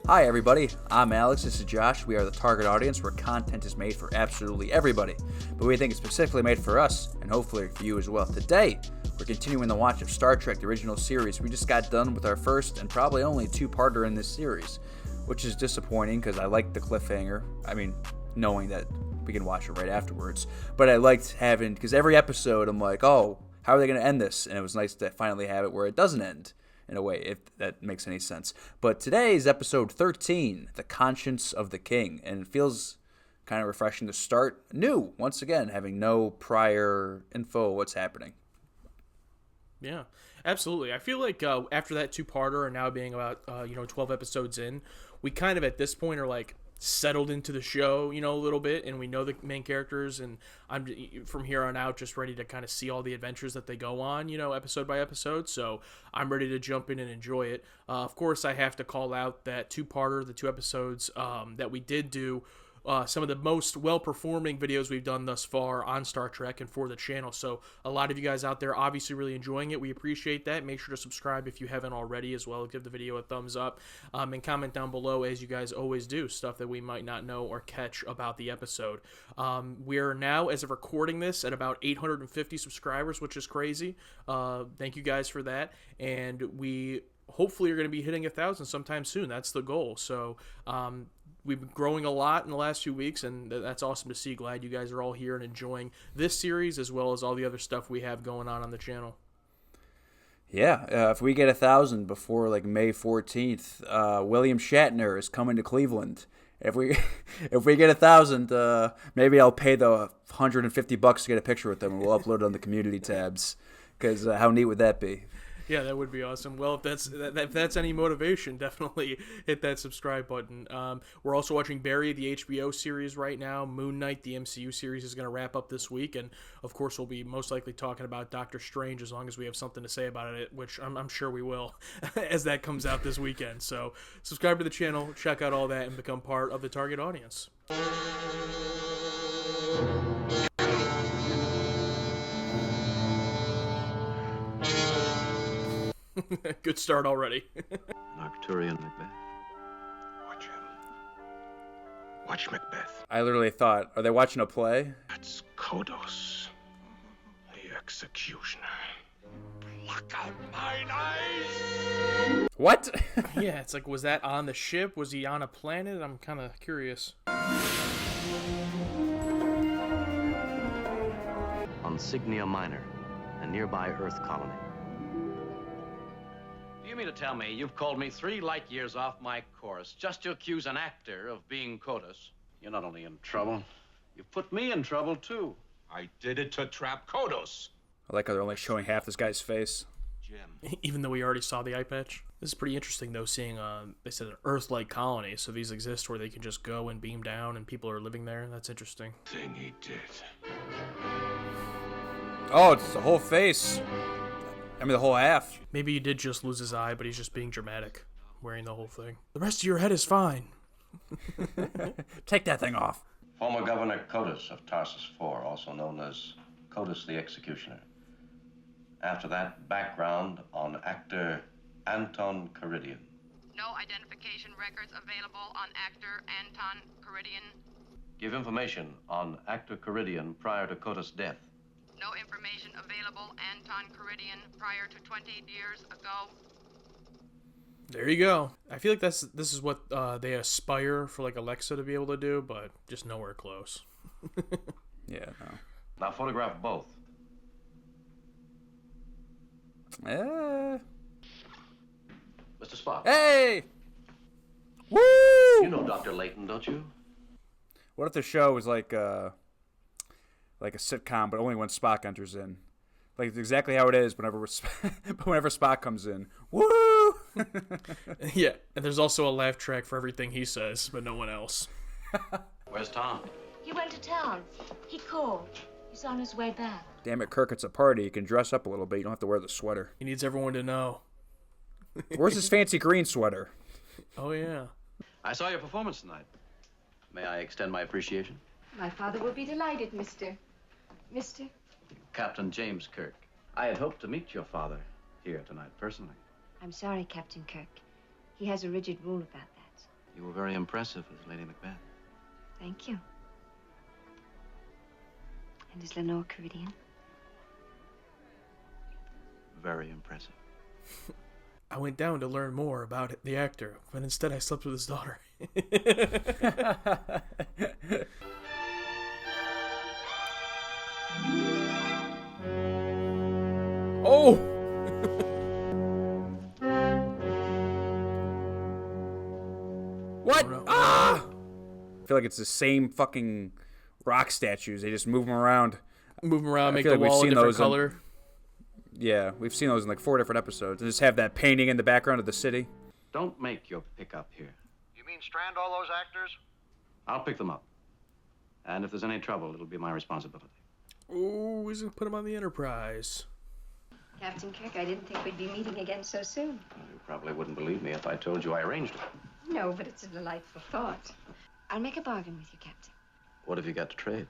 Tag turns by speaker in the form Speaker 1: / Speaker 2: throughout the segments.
Speaker 1: Hi everybody, I'm Alex, this is Josh. We are the target audience where content is made for absolutely everybody, but we think it's specifically made for us, and hopefully for you as well. Today, we're continuing the watch of Star Trek, the original series. We just got done with our first and probably only two-parter in this series, which is disappointing because I liked the cliffhanger. I mean, knowing that we can watch it right afterwards, but I liked having, because every episode I'm like, oh, how are they going to end this? And it was nice to finally have it where it doesn't end. In a way, if that makes any sense. But today is episode 13, The Conscience of the King, and it feels kind of refreshing to start new, once again, having no prior info of what's happening.
Speaker 2: Yeah, absolutely. I feel like after that two-parter and now being about 12 episodes in, we kind of at this point are like settled into the show, a little bit, and we know the main characters, and I'm from here on out just ready to kind of see all the adventures that they go on, episode by episode. So I'm ready to jump in and enjoy it. Of course, I have to call out that two-parter, the two episodes that we did do. Some of the most well-performing videos we've done thus far on Star Trek and for the channel. So a lot of you guys out there obviously really enjoying it. We appreciate that. Make sure to subscribe if you haven't already as well. Give the video a thumbs up and comment down below, as you guys always do, stuff that we might not know or catch about the episode. We're now, as of recording this, at about 850 subscribers, which is crazy. Thank you guys for that. And we hopefully are going to be hitting 1,000 sometime soon. That's the goal. So we've been growing a lot in the last few weeks, and that's awesome to see. Glad you guys are all here and enjoying this series as well as all the other stuff we have going on the channel.
Speaker 1: Yeah, if we get 1,000 before like May 14th, William Shatner is coming to Cleveland. If we get 1,000, maybe I'll pay the $150 to get a picture with them, and we'll upload it on the community tabs. Because how neat would that be?
Speaker 2: Yeah, that would be awesome. Well, if that's any motivation, definitely hit that subscribe button. We're also watching Barry, the HBO series right now. Moon Knight, the MCU series, is going to wrap up this week. And, of course, we'll be most likely talking about Doctor Strange as long as we have something to say about it, which I'm sure we will as that comes out this weekend. So subscribe to the channel, check out all that, and become part of the target audience. Good start already.
Speaker 3: Arcturian Macbeth.
Speaker 4: Watch him. Watch Macbeth.
Speaker 1: I literally thought, are they watching a play?
Speaker 4: That's Kodos, the executioner. Pluck out mine eyes!
Speaker 1: What?
Speaker 2: Yeah, it's like, was that on the ship? Was he on a planet? I'm kind of curious.
Speaker 3: On Cygnia Minor, a nearby Earth colony.
Speaker 5: You mean to tell me you've called me 3 light years off my course just to accuse an actor of being Kodos? You're not only in trouble, you've put me in trouble, too.
Speaker 4: I did it to trap Kodos.
Speaker 1: I like how they're only showing half this guy's face.
Speaker 4: Jim.
Speaker 2: Even though we already saw the eye patch. This is pretty interesting, though, seeing, they said an Earth-like colony, so these exist where they can just go and beam down and people are living there. That's interesting.
Speaker 4: Thing he did.
Speaker 1: Oh, it's the whole face. I mean, the whole half.
Speaker 2: Maybe he did just lose his eye, but he's just being dramatic, wearing the whole thing. The rest of your head is fine.
Speaker 1: Take that thing off.
Speaker 5: Former Governor Kodos of Tarsus IV, also known as Kodos the Executioner. After that, background on actor Anton Caridian.
Speaker 6: No identification records available on actor Anton Caridian.
Speaker 5: Give information on actor Caridian prior to Kodos' death.
Speaker 6: No information available Anton Caridian prior to 20 years ago.
Speaker 2: There you go. I feel like this is what they aspire for like Alexa to be able to do, but just nowhere close.
Speaker 1: Yeah, no.
Speaker 5: Now photograph both.
Speaker 1: Mr.
Speaker 5: Mr. Spock.
Speaker 1: Hey! Woo!
Speaker 5: You know Dr. Layton, don't you?
Speaker 1: What if the show was like a sitcom, but only when Spock enters in? Like, it's exactly how it is whenever Spock comes in. Woo!
Speaker 2: Yeah, and there's also a laugh track for everything he says, but no one else.
Speaker 5: Where's Tom?
Speaker 7: He went to town. He called. He's on his way back.
Speaker 1: Damn it, Kirk, it's a party. You can dress up a little bit. You don't have to wear the sweater.
Speaker 2: He needs everyone to know.
Speaker 1: Where's his fancy green sweater?
Speaker 2: Oh, yeah.
Speaker 5: I saw your performance tonight. May I extend my appreciation?
Speaker 7: My father will be delighted, Mr.
Speaker 5: Captain James Kirk. I had hoped to meet your father here tonight personally.
Speaker 7: I'm sorry, Captain Kirk. He has a rigid rule about that.
Speaker 3: very impressive as Lady Macbeth.
Speaker 8: Thank you. And is Lenore Caridian?
Speaker 3: Very impressive.
Speaker 2: I went down to learn more about the actor, but instead I slept with his daughter. Oh!
Speaker 1: What?
Speaker 2: Oh, no.
Speaker 1: Ah! I feel like it's the same fucking rock statues. They just move them around.
Speaker 2: Move them around,
Speaker 1: I
Speaker 2: make
Speaker 1: feel
Speaker 2: the
Speaker 1: like we've
Speaker 2: wall a
Speaker 1: seen
Speaker 2: different
Speaker 1: those in-
Speaker 2: color.
Speaker 1: Yeah, we've seen those in like 4 different episodes. And just have that painting in the background of the city.
Speaker 3: Don't make your pickup here.
Speaker 9: You mean strand all those actors?
Speaker 3: I'll pick them up. And if there's any trouble, it'll be my responsibility.
Speaker 2: Oh, he's gonna put him on the Enterprise.
Speaker 8: Captain Kirk, I didn't think we'd be meeting again so soon.
Speaker 3: You probably wouldn't believe me if I told you I arranged it.
Speaker 8: No, but it's a delightful thought. I'll make a bargain with you, Captain.
Speaker 3: What have you got to trade?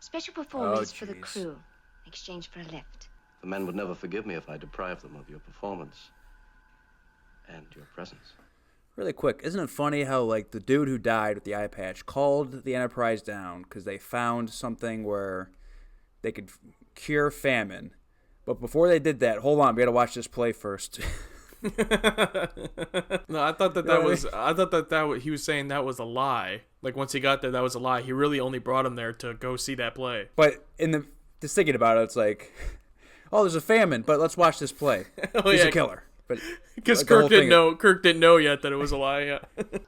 Speaker 8: Special performance for the
Speaker 1: jeez.
Speaker 8: crew, in exchange for a lift.
Speaker 3: The men would never forgive me if I deprived them of your performance and your presence.
Speaker 1: Really quick, isn't it funny how like the dude who died with the eye patch called the Enterprise down because they found something where they could cure famine, but before they did that, hold on, we gotta watch this play first.
Speaker 2: No, I thought that he was saying that was a lie. Like once he got there, that was a lie. He really only brought him there to go see that play.
Speaker 1: But just thinking about it, it's like, oh, there's a famine, but let's watch this play.
Speaker 2: Oh,
Speaker 1: He's
Speaker 2: yeah.
Speaker 1: a killer. But
Speaker 2: Because
Speaker 1: like, the whole
Speaker 2: Kirk didn't know yet that it was a lie. Yeah.
Speaker 6: There are 9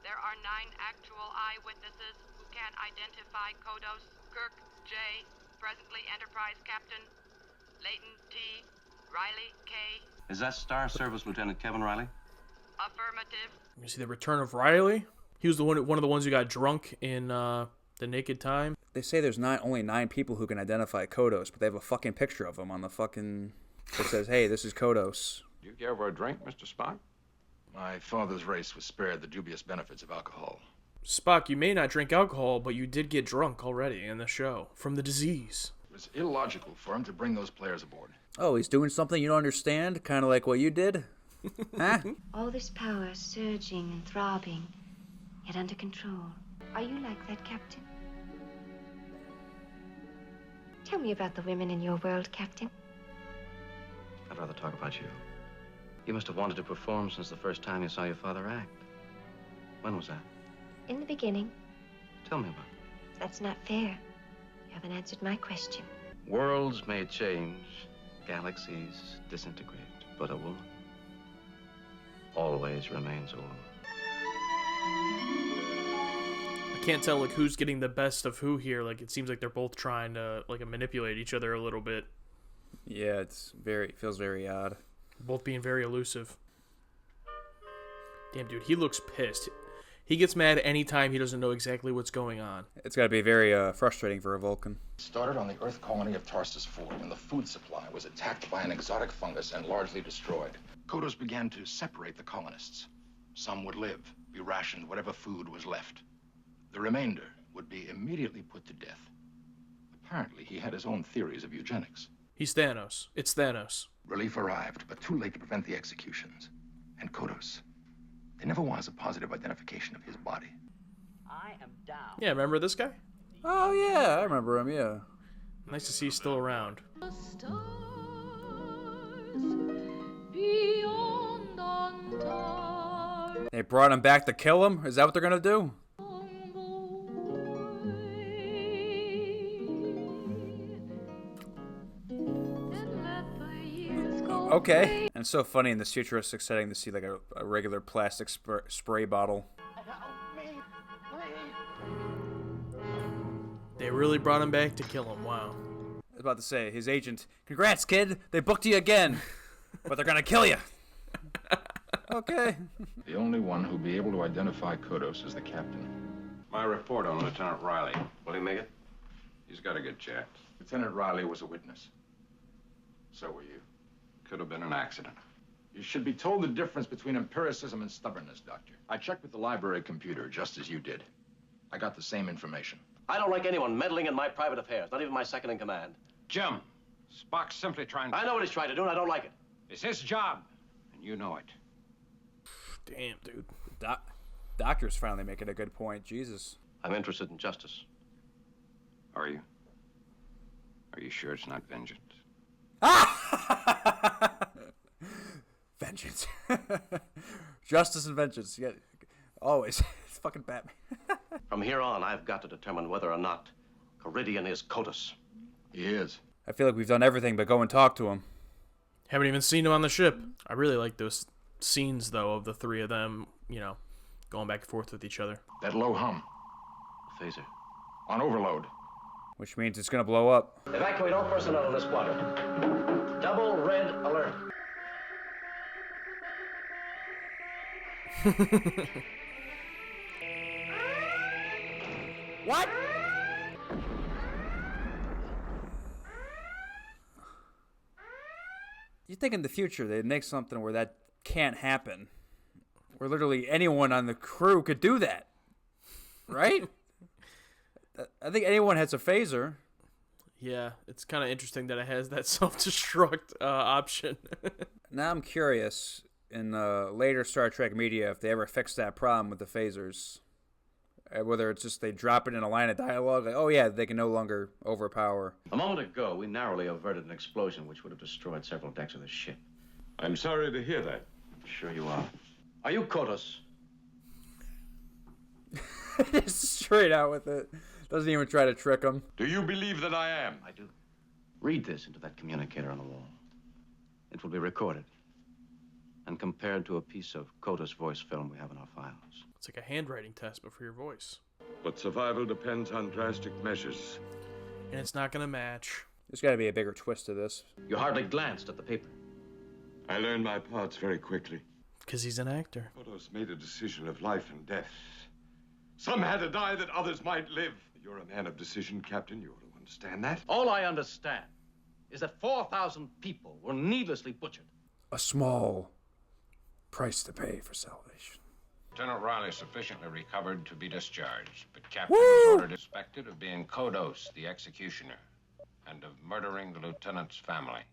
Speaker 6: actual eyewitnesses who can identify Kodos, Kirk J, presently Enterprise Captain, Leighton T, Riley K.
Speaker 5: Is that Star Service Lieutenant Kevin Riley?
Speaker 6: Affirmative.
Speaker 2: You see the return of Riley. He was one of the ones who got drunk in The Naked Time.
Speaker 1: They say there's not only 9 people who can identify Kodos, but they have a fucking picture of him on the fucking. It says, "Hey, this is Kodos."
Speaker 4: You care for a drink, Mr. Spock? My father's race was spared the dubious benefits of alcohol.
Speaker 2: Spock, you may not drink alcohol, but you did get drunk already in the show from the disease.
Speaker 4: It was illogical for him to bring those players aboard.
Speaker 1: Oh, he's doing something you don't understand, kind of like what you did, huh?
Speaker 8: All this power surging and throbbing, yet under control. Are you like that, Captain? Tell me about the women in your world, Captain.
Speaker 3: I'd rather talk about you. You must have wanted to perform since the first time you saw your father act. When was that?
Speaker 8: In the beginning.
Speaker 3: Tell me about it.
Speaker 8: That's not fair. You haven't answered my question.
Speaker 3: Worlds may change, galaxies disintegrate, but a woman always remains a woman.
Speaker 2: I can't tell like who's getting the best of who here. Like it seems like they're both trying to like manipulate each other a little bit.
Speaker 1: Yeah, it feels very odd.
Speaker 2: Both being very elusive. Damn, dude, he looks pissed. He gets mad anytime he doesn't know exactly what's going on.
Speaker 1: It's got to be very frustrating for a Vulcan.
Speaker 4: It started on the Earth colony of Tarsus 4 when the food supply was attacked by an exotic fungus and largely destroyed. Kodos began to separate the colonists. Some would live, be rationed whatever food was left. The remainder would be immediately put to death. Apparently, he had his own theories of eugenics.
Speaker 2: He's Thanos. It's Thanos.
Speaker 4: Relief arrived, but too late to prevent the executions. And Kodos, there never was a positive identification of his body.
Speaker 9: I am down.
Speaker 2: Yeah, remember this guy?
Speaker 1: Oh yeah, I remember him. Yeah.
Speaker 2: Nice to see he's still around.
Speaker 1: They brought him back to kill him? Is that what they're gonna do? Okay. And it's so funny in this futuristic setting to see like a regular plastic spray bottle.
Speaker 2: They really brought him back to kill him. Wow.
Speaker 1: I was about to say, his agent, "Congrats, kid, they booked you again, but they're gonna kill you." Okay.
Speaker 4: The only one who'll be able to identify Kodos is the captain.
Speaker 10: My report on Lieutenant Riley.
Speaker 3: Will he make it?
Speaker 10: He's got a good chance.
Speaker 4: Lieutenant Riley was a witness. So were you.
Speaker 10: Could have been an accident.
Speaker 4: You should be told the difference between empiricism and stubbornness, Doctor. I checked with the library computer, just as you did. I got the same information.
Speaker 3: I don't like anyone meddling in my private affairs, not even my second in command.
Speaker 10: Jim, Spock's simply trying to...
Speaker 3: I know what he's trying to do, and I don't like it.
Speaker 10: It's his job, and you know it.
Speaker 2: Damn, dude.
Speaker 1: Doctor's finally making a good point. Jesus.
Speaker 3: I'm interested in justice.
Speaker 10: Are you? Are you sure it's not vengeance?
Speaker 1: Vengeance. Justice and vengeance. Yeah, always. It's fucking Batman.
Speaker 5: From here on, I've got to determine whether or not Caridian is CODIS.
Speaker 4: He is.
Speaker 1: I feel like we've done everything but go and talk to him.
Speaker 2: Haven't even seen him on the ship. I really like those scenes, though, of the three of them, going back and forth with each other.
Speaker 4: That low hum.
Speaker 5: Phaser.
Speaker 4: On overload.
Speaker 1: Which means it's going to blow up.
Speaker 5: Evacuate all personnel in this squadron. Double red alert.
Speaker 1: What? You think in the future they'd make something where that can't happen? Where literally anyone on the crew could do that. Right? I think anyone has a phaser.
Speaker 2: Yeah, it's kind of interesting that it has that self-destruct option.
Speaker 1: Now I'm curious, in later Star Trek media, if they ever fix that problem with the phasers. Whether it's just they drop it in a line of dialogue, like, oh yeah, they can no longer overpower.
Speaker 5: A moment ago, we narrowly averted an explosion which would have destroyed several decks of the ship.
Speaker 10: I'm sorry to hear that.
Speaker 5: Sure you are. Are you CODIS?
Speaker 1: Just straight out with it. Doesn't even try to trick him.
Speaker 10: Do you believe that I am?
Speaker 5: I do. Read this into that communicator on the wall. It will be recorded and compared to a piece of CODIS voice film we have in our files.
Speaker 2: It's like a handwriting test, but for your voice.
Speaker 10: But survival depends on drastic measures.
Speaker 2: And it's not going to match.
Speaker 1: There's got to be a bigger twist to this.
Speaker 5: You hardly glanced at the paper.
Speaker 10: I learned my parts very quickly.
Speaker 2: Because he's an actor.
Speaker 10: Kodos made a decision of life and death. Some had to die that others might live. You're a man of decision, Captain. You ought to understand that.
Speaker 5: All I understand is that 4,000 people were needlessly butchered.
Speaker 1: A small price to pay for salvation.
Speaker 10: Lieutenant Riley sufficiently recovered to be discharged, but Captain was ordered suspected of being Kodos, the executioner, and of murdering the lieutenant's family.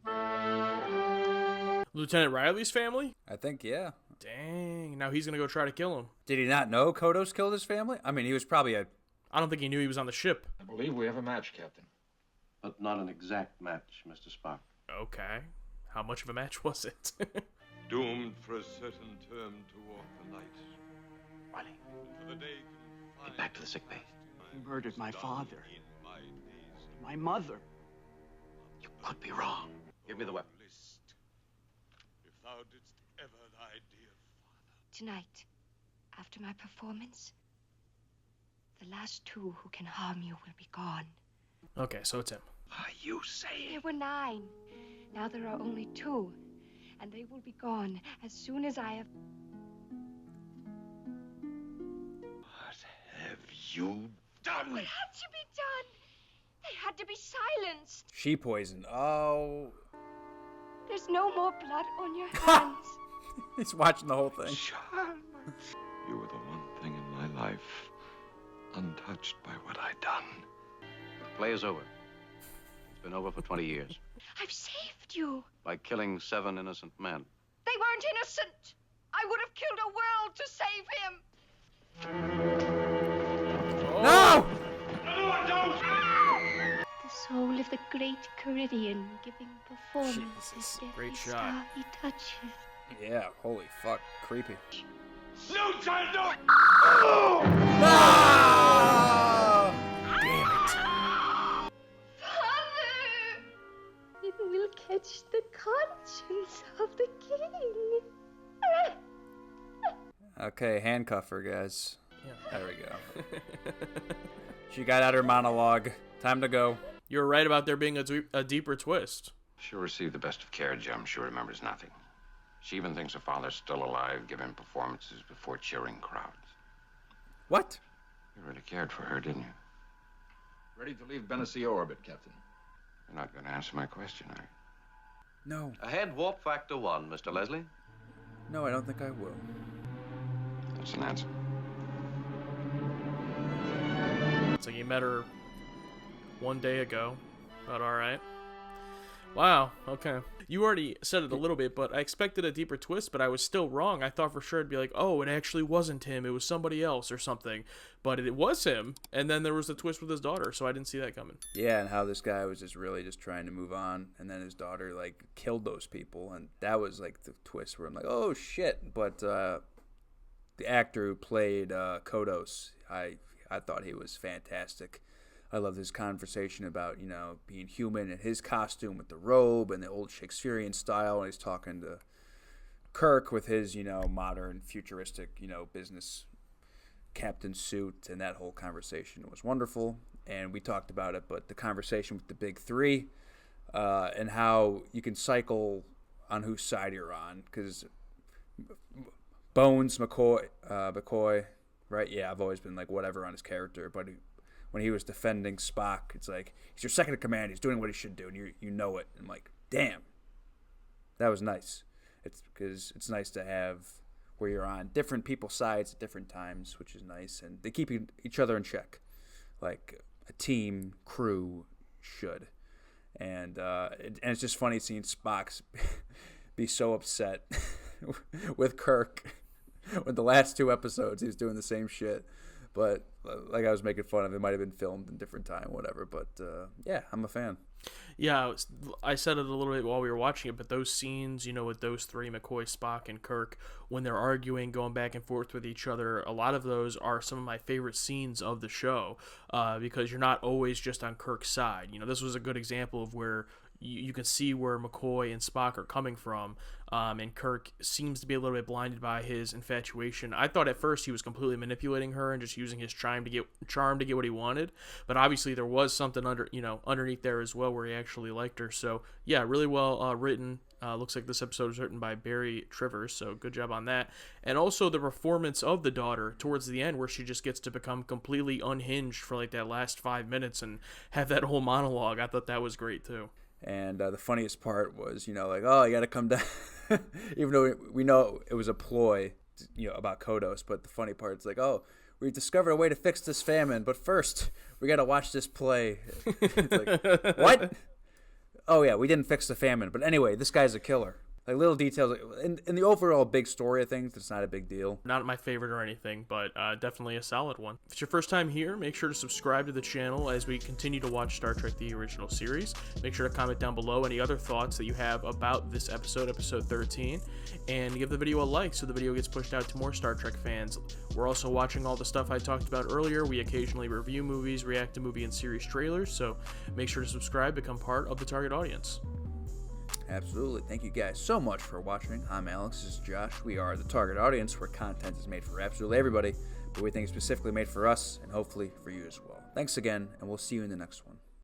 Speaker 2: Lieutenant Riley's family?
Speaker 1: I think, yeah.
Speaker 2: Dang, now he's going to go try to kill him.
Speaker 1: Did he not know Kodos killed his family? I mean, he was probably a...
Speaker 2: I don't think he knew he was on the ship.
Speaker 4: I believe we have a match, Captain.
Speaker 5: But not an exact match, Mr. Spock.
Speaker 2: Okay. How much of a match was it?
Speaker 10: Doomed for a certain term to walk the light.
Speaker 5: Riley,
Speaker 10: For the day
Speaker 5: get back to the sick bay.
Speaker 9: He murdered my father. My mother.
Speaker 5: You could be wrong. Give me the weapon.
Speaker 10: If thou didst ever thy dear father.
Speaker 8: Tonight, after my performance, the last two who can harm you will be gone.
Speaker 2: Okay, so it's him.
Speaker 10: Are you saying?
Speaker 8: There were 9. Now there are only 2. And they will be gone as soon as I have...
Speaker 10: What have you done?
Speaker 8: What had to be done? They had to be silenced.
Speaker 1: She poisoned. Oh.
Speaker 8: There's no more blood on your hands.
Speaker 1: He's watching the whole thing.
Speaker 10: Charlotte. You were the one thing in my life untouched by what I'd done.
Speaker 3: The play is over. It's been over for 20 years.
Speaker 8: I've saved you.
Speaker 3: By killing 7 innocent men.
Speaker 7: They weren't innocent. I would have killed a world to save him.
Speaker 1: No!
Speaker 8: The soul of the great Caridian giving performances
Speaker 1: Jesus,
Speaker 8: every
Speaker 2: great shot.
Speaker 8: star he touches.
Speaker 1: Yeah, holy fuck. Creepy.
Speaker 10: No, child, no!
Speaker 1: Ah!
Speaker 2: Damn it.
Speaker 8: Father! It will catch the conscience of the king.
Speaker 1: Okay, handcuff her, guys.
Speaker 2: Yeah.
Speaker 1: There we go. She got out her monologue. Time to go.
Speaker 2: You were right about there being a deeper twist.
Speaker 10: She'll receive the best of care, Jim. She remembers nothing. She even thinks her father's still alive, giving performances before cheering crowds.
Speaker 1: What?
Speaker 10: You really cared for her, didn't you?
Speaker 4: Ready to leave Benicio orbit, Captain.
Speaker 10: You're not going to answer my question, are you?
Speaker 1: No.
Speaker 5: Ahead, warp factor 1, Mr. Leslie.
Speaker 1: No, I don't think I will.
Speaker 10: That's an answer.
Speaker 2: So you met her one day ago. But alright. Wow, okay. You already said it a little bit, but I expected a deeper twist, but I was still wrong. I thought for sure it'd be like, oh, it actually wasn't him, it was somebody else or something. But it was him, and then there was the twist with his daughter, so I didn't see that coming.
Speaker 1: Yeah, and how this guy was just really just trying to move on, and then his daughter, like, killed those people, and that was, like, the twist where I'm like, oh, shit. But the actor who played Kodos, I thought he was fantastic. I love his conversation about, you know, being human and his costume with the robe and the old Shakespearean style. And he's talking to Kirk with his, you know, modern, futuristic, you know, business captain suit. And that whole conversation was wonderful. And we talked about it, but the conversation with the big three and how you can cycle on whose side you're on. Because Bones, McCoy, right? Yeah, I've always been like whatever on his character, but when he was defending Spock, it's like, he's your second in command, he's doing what he should do, and you know it. And I'm like, damn, that was nice. It's because it's nice to have where you're on different people's sides at different times, which is nice, and they keep each other in check, like a team crew should. And it's just funny seeing Spock be so upset with Kirk. With the last 2 episodes, he was doing the same shit. But like I was making fun of, it might have been filmed in a different time, whatever. But yeah, I'm a fan.
Speaker 2: Yeah, I said it a little bit while we were watching it, but those scenes, you know, with those three, McCoy, Spock, and Kirk, when they're arguing, going back and forth with each other, a lot of those are some of my favorite scenes of the show because you're not always just on Kirk's side. You know, this was a good example of where you can see where McCoy and Spock are coming from, and Kirk seems to be a little bit blinded by his infatuation. I thought at first he was completely manipulating her and just using his charm to get what he wanted, but obviously there was something underneath there as well where he actually liked her. So yeah, really well written. Looks like this episode was written by Barry Trivers, so good job on that. And also the performance of the daughter towards the end, where she just gets to become completely unhinged for like that last 5 minutes and have that whole monologue. I thought that was great too.
Speaker 1: And the funniest part was, you know, like, oh, you got to come down. Even though we know it was a ploy, you know, about Kodos. But the funny part is like, oh, we've discovered a way to fix this famine. But first, we got to watch this play. It's like, what? Oh, yeah, we didn't fix the famine. But anyway, this guy's a killer. Like little details. In the overall big story of things, it's not a big deal.
Speaker 2: Not my favorite or anything, but definitely a solid one. If it's your first time here, make sure to subscribe to the channel as we continue to watch Star Trek the original series. Make sure to comment down below any other thoughts that you have about this episode 13, and give the video a like so the video gets pushed out to more Star Trek fans. We're also watching all the stuff I talked about earlier. We occasionally review movies, react to movie and series trailers, so make sure to subscribe, become part of the target audience.
Speaker 1: Absolutely. Thank you guys so much for watching. I'm Alex. This is Josh. We are the target audience where content is made for absolutely everybody, but we think it's specifically made for us and hopefully for you as well. Thanks again, and we'll see you in the next one.